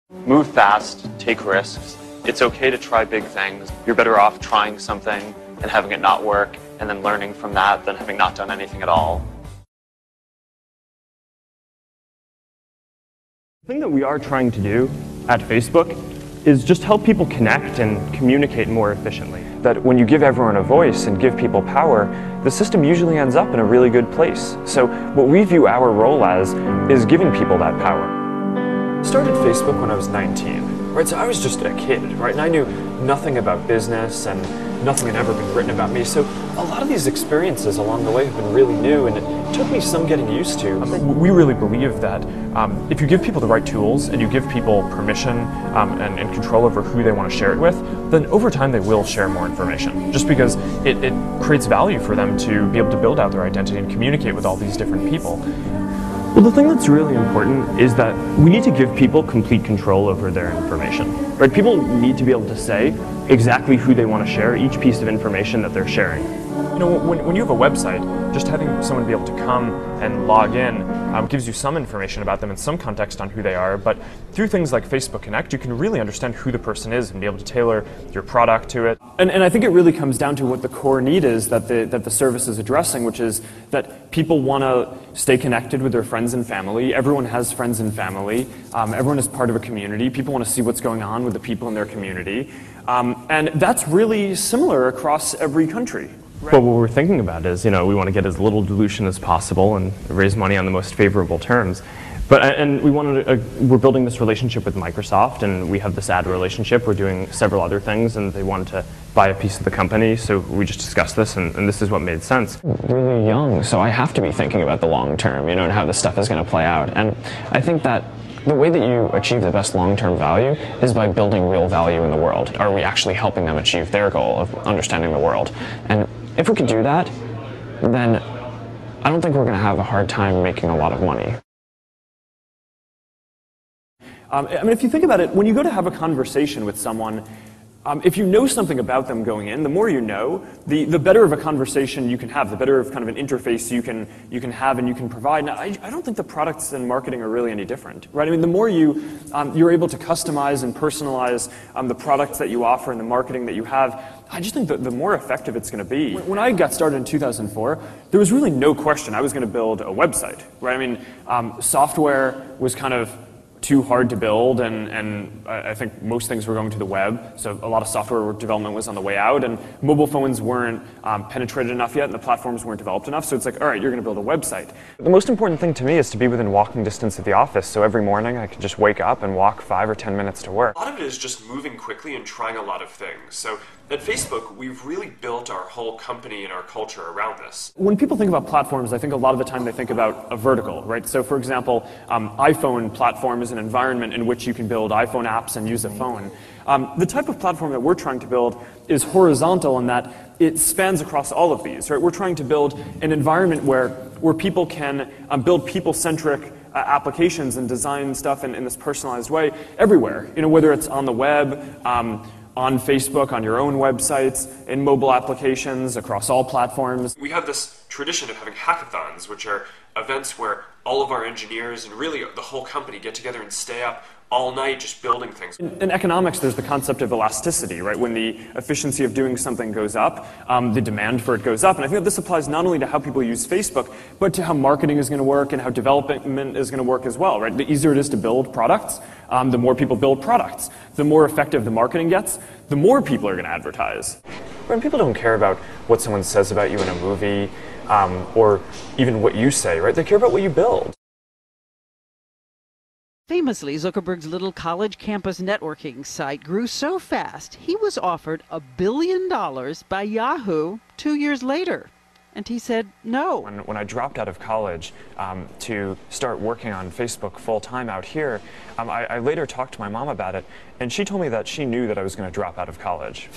Move fast, take risks. It's okay to try big things. You're better off trying something and having it not work and then learning from that than having not done anything at all. The thing that we are trying to do at Facebook is just help people connect and communicate more efficiently. That when you give everyone a voice and give people power, the system usually ends up in a really good place. So what we view our role as is giving people that power. I started Facebook when I was 19, right? So I was just a kid, right? And I knew nothing about business and nothing had ever been written about me. So a lot of these experiences along the way have been really new, and it took me some getting used to. We really believe that if you give people the right tools and you give people permission and control over who they want to share it with, then over time they will share more information, just because it creates value for them to be able to build out their identity and communicate with all these different people. Well, the thing that's really important is that we need to give people complete control over their information. Right? People need to be able to say exactly who they want to share each piece of information that they're sharing. You know, when you have a website, just having someone be able to come and log in gives you some information about them and some context on who they are, but through things like Facebook Connect, you can really understand who the person is and be able to tailor your product to it. And I think it really comes down to what the core need is that the service is addressing, which is that people want to stay connected with their friends and family. Everyone has friends and family. Everyone is part of a community. People want to see what's going on with the people in their community. And that's really similar across every country. Right. But what we're thinking about is, we want to get as little dilution as possible and raise money on the most favorable terms. And we're building this relationship with Microsoft, and we have this ad relationship. We're doing several other things, and they wanted to buy a piece of the company, so we just discussed this, and this is what made sense. Really young, so I have to be thinking about the long term, and how this stuff is going to play out. And I think that the way that you achieve the best long-term value is by building real value in the world. Are we actually helping them achieve their goal of understanding the world? And if we could do that, then I don't think we're going to have a hard time making a lot of money. If you think about it, when you go to have a conversation with someone, if you know something about them going in, the more you know, the better of a conversation you can have, the better of kind of an interface you can have and you can provide. Now, I don't think the products and marketing are really any different, right? The more you're able to customize and personalize the products that you offer and the marketing that you have, I just think that the more effective it's going to be. When I got started in 2004, there was really no question I was going to build a website, right? Software was kind of too hard to build, and I think most things were going to the web, so a lot of software development was on the way out, and mobile phones weren't penetrated enough yet, and the platforms weren't developed enough, so it's like, all right, you're going to build a website. The most important thing to me is to be within walking distance of the office, so every morning I can just wake up and walk 5 or 10 minutes to work. A lot of it is just moving quickly and trying a lot of things. So at Facebook, we've really built our whole company and our culture around this. When people think about platforms, I think a lot of the time they think about a vertical, right? So for example, iPhone platform is an environment in which you can build iPhone apps and use a phone. The type of platform that we're trying to build is horizontal in that it spans across all of these, right? We're trying to build an environment where people can build people-centric applications and design stuff in this personalized way everywhere. Whether it's on the web, on Facebook, on your own websites, in mobile applications, across all platforms. We have this tradition of having hackathons, which are events where all of our engineers and really the whole company get together and stay up all night just building things. In economics, there's the concept of elasticity, right? When the efficiency of doing something goes up, the demand for it goes up. And I think that this applies not only to how people use Facebook, but to how marketing is going to work and how development is going to work as well, right? The easier it is to build products, the more people build products. The more effective the marketing gets, the more people are going to advertise. When people don't care about what someone says about you in a movie, or even what you say, right? They care about what you build. Famously, Zuckerberg's little college campus networking site grew so fast, he was offered $1 billion by Yahoo 2 years later. And he said no. When I dropped out of college to start working on Facebook full-time out here, I later talked to my mom about it, and she told me that she knew that I was going to drop out of college.